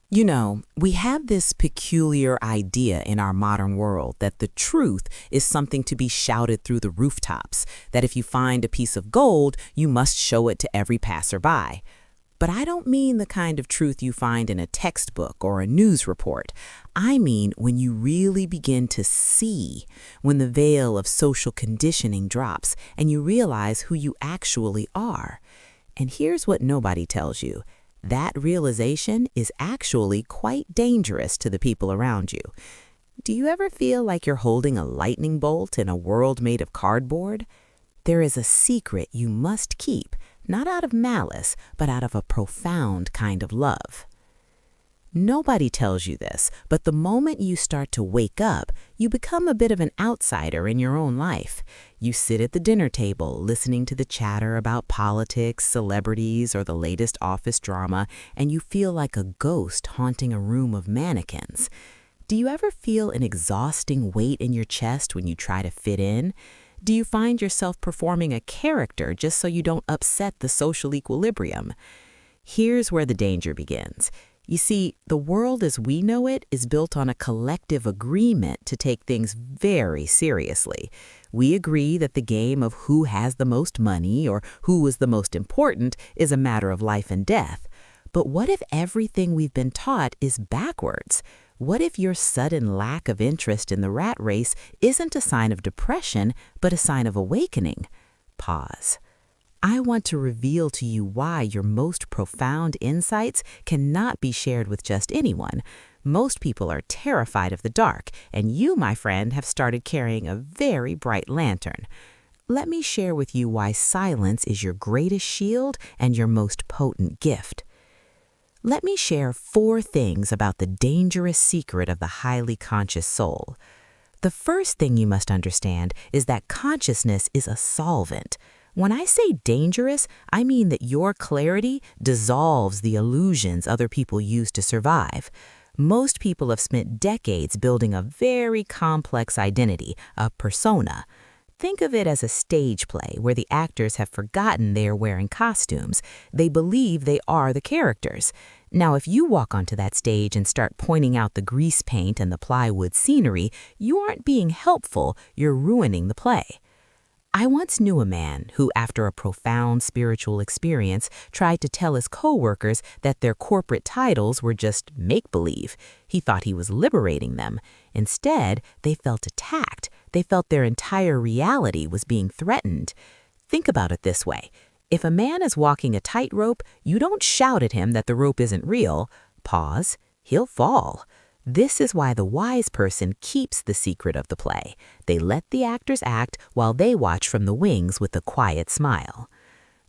We have this peculiar idea in our modern world that the truth is something to be shouted through the rooftops, that if you find a piece of gold, you must show it to every passerby. But I don't mean the kind of truth you find in a textbook or a news report. I mean when you really begin to see, when the veil of social conditioning drops and you realize who you actually are. And here's what nobody tells you. That realization is actually quite dangerous to the people around you. Do you ever feel like you're holding a lightning bolt in a world made of cardboard? There is a secret you must keep, not out of malice, but out of a profound kind of love. Nobody tells you this, but the moment you start to wake up, you become a bit of an outsider in your own life. You sit at the dinner table listening to the chatter about politics, celebrities, or the latest office drama, and you feel like a ghost haunting a room of mannequins. Do you ever feel an exhausting weight in your chest when you try to fit in? Do you find yourself performing a character just so you don't upset the social equilibrium? Here's where the danger begins. You see, the world as we know it is built on a collective agreement to take things very seriously. We agree that the game of who has the most money or who is the most important is a matter of life and death. But what if everything we've been taught is backwards? What if your sudden lack of interest in the rat race isn't a sign of depression, but a sign of awakening? Pause. I want to reveal to you why your most profound insights cannot be shared with just anyone. Most people are terrified of the dark, and you, my friend, have started carrying a very bright lantern. Let me share with you why silence is your greatest shield and your most potent gift. Let me share 4 things about the dangerous secret of the highly conscious soul. The first thing you must understand is that consciousness is a solvent. When I say dangerous, I mean that your clarity dissolves the illusions other people use to survive. Most people have spent decades building a very complex identity, a persona. Think of it as a stage play where the actors have forgotten they are wearing costumes. They believe they are the characters. Now, if you walk onto that stage and start pointing out the grease paint and the plywood scenery, you aren't being helpful, you're ruining the play. I once knew a man who, after a profound spiritual experience, tried to tell his coworkers that their corporate titles were just make-believe. He thought he was liberating them. Instead, they felt attacked. They felt their entire reality was being threatened. Think about it this way. If a man is walking a tightrope, you don't shout at him that the rope isn't real. Pause. He'll fall. This is why the wise person keeps the secret of the play. They let the actors act while they watch from the wings with a quiet smile.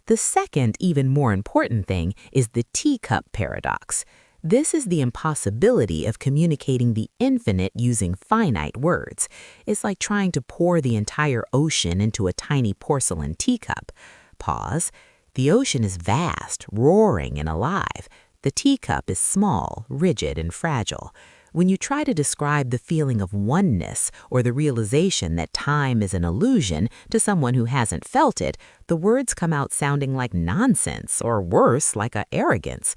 The second, even more important thing is the teacup paradox. This is the impossibility of communicating the infinite using finite words. It's like trying to pour the entire ocean into a tiny porcelain teacup. Pause. The ocean is vast, roaring, and alive. The teacup is small, rigid, and fragile. When you try to describe the feeling of oneness or the realization that time is an illusion to someone who hasn't felt it, the words come out sounding like nonsense or worse, like arrogance.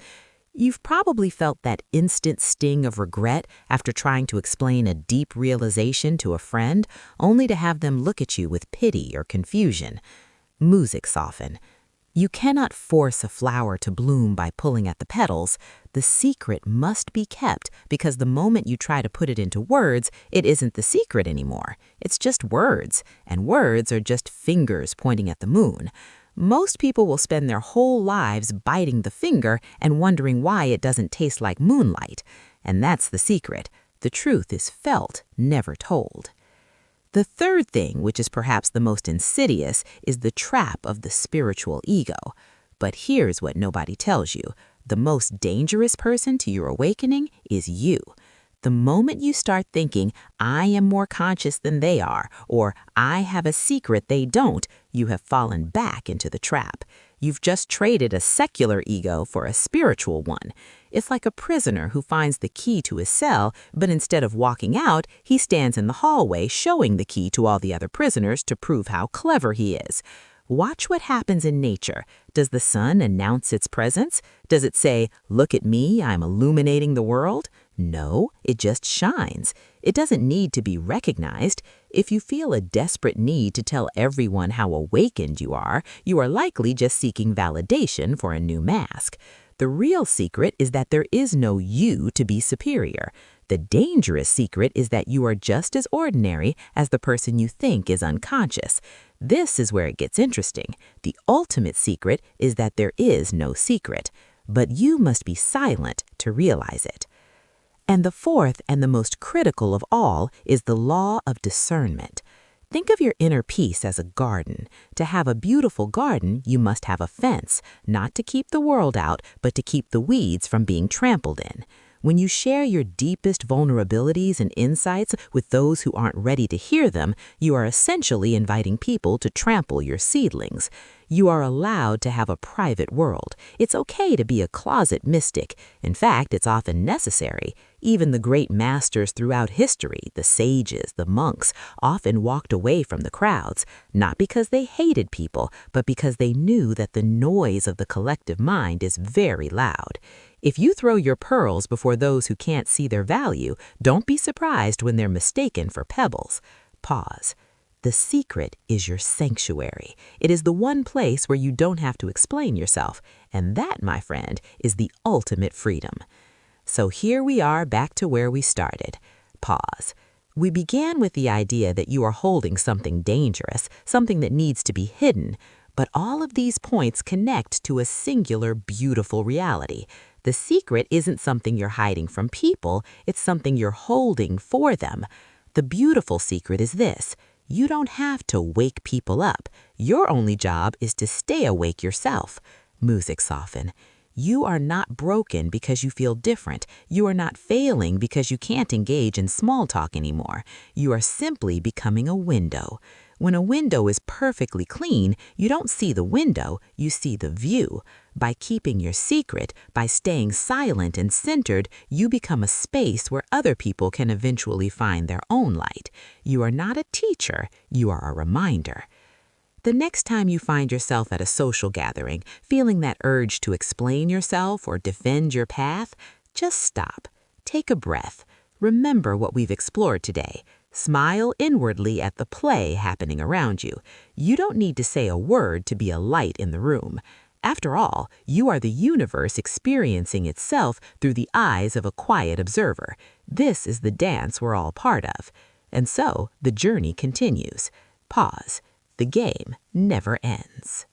You've probably felt that instant sting of regret after trying to explain a deep realization to a friend, only to have them look at you with pity or confusion. Music soften. You cannot force a flower to bloom by pulling at the petals. The secret must be kept because the moment you try to put it into words, it isn't the secret anymore. It's just words, and words are just fingers pointing at the moon. Most people will spend their whole lives biting the finger and wondering why it doesn't taste like moonlight. And that's the secret. The truth is felt, never told. The third thing, which is perhaps the most insidious, is the trap of the spiritual ego. But here's what nobody tells you. The most dangerous person to your awakening is you. The moment you start thinking, I am more conscious than they are, or I have a secret they don't, you have fallen back into the trap. You've just traded a secular ego for a spiritual one. It's like a prisoner who finds the key to his cell, but instead of walking out, he stands in the hallway showing the key to all the other prisoners to prove how clever he is. Watch what happens in nature. Does the sun announce its presence? Does it say, "Look at me, I'm illuminating the world"? No, it just shines. It doesn't need to be recognized. If you feel a desperate need to tell everyone how awakened you are likely just seeking validation for a new mask. The real secret is that there is no you to be superior. The dangerous secret is that you are just as ordinary as the person you think is unconscious. This is where it gets interesting. The ultimate secret is that there is no secret, but you must be silent to realize it. And the fourth and the most critical of all is the law of discernment. Think of your inner peace as a garden. To have a beautiful garden, you must have a fence, not to keep the world out, but to keep the weeds from being trampled in. When you share your deepest vulnerabilities and insights with those who aren't ready to hear them, you are essentially inviting people to trample your seedlings. You are allowed to have a private world. It's okay to be a closet mystic. In fact, it's often necessary. Even the great masters throughout history, the sages, the monks, often walked away from the crowds, not because they hated people, but because they knew that the noise of the collective mind is very loud. If you throw your pearls before those who can't see their value, don't be surprised when they're mistaken for pebbles. Pause. The secret is your sanctuary. It is the one place where you don't have to explain yourself. And that, my friend, is the ultimate freedom. So here we are back to where we started. Pause. We began with the idea that you are holding something dangerous, something that needs to be hidden. But all of these points connect to a singular, beautiful reality. The secret isn't something you're hiding from people, it's something you're holding for them. The beautiful secret is this: you don't have to wake people up. Your only job is to stay awake yourself. Music soften. You are not broken because you feel different. You are not failing because you can't engage in small talk anymore. You are simply becoming a window. When a window is perfectly clean, you don't see the window, you see the view. By keeping your secret, by staying silent and centered, you become a space where other people can eventually find their own light. You are not a teacher, you are a reminder. The next time you find yourself at a social gathering, feeling that urge to explain yourself or defend your path, just stop. Take a breath. Remember what we've explored today. Smile inwardly at the play happening around you. You don't need to say a word to be a light in the room. After all, you are the universe experiencing itself through the eyes of a quiet observer. This is the dance we're all part of. And so, the journey continues. Pause. The game never ends.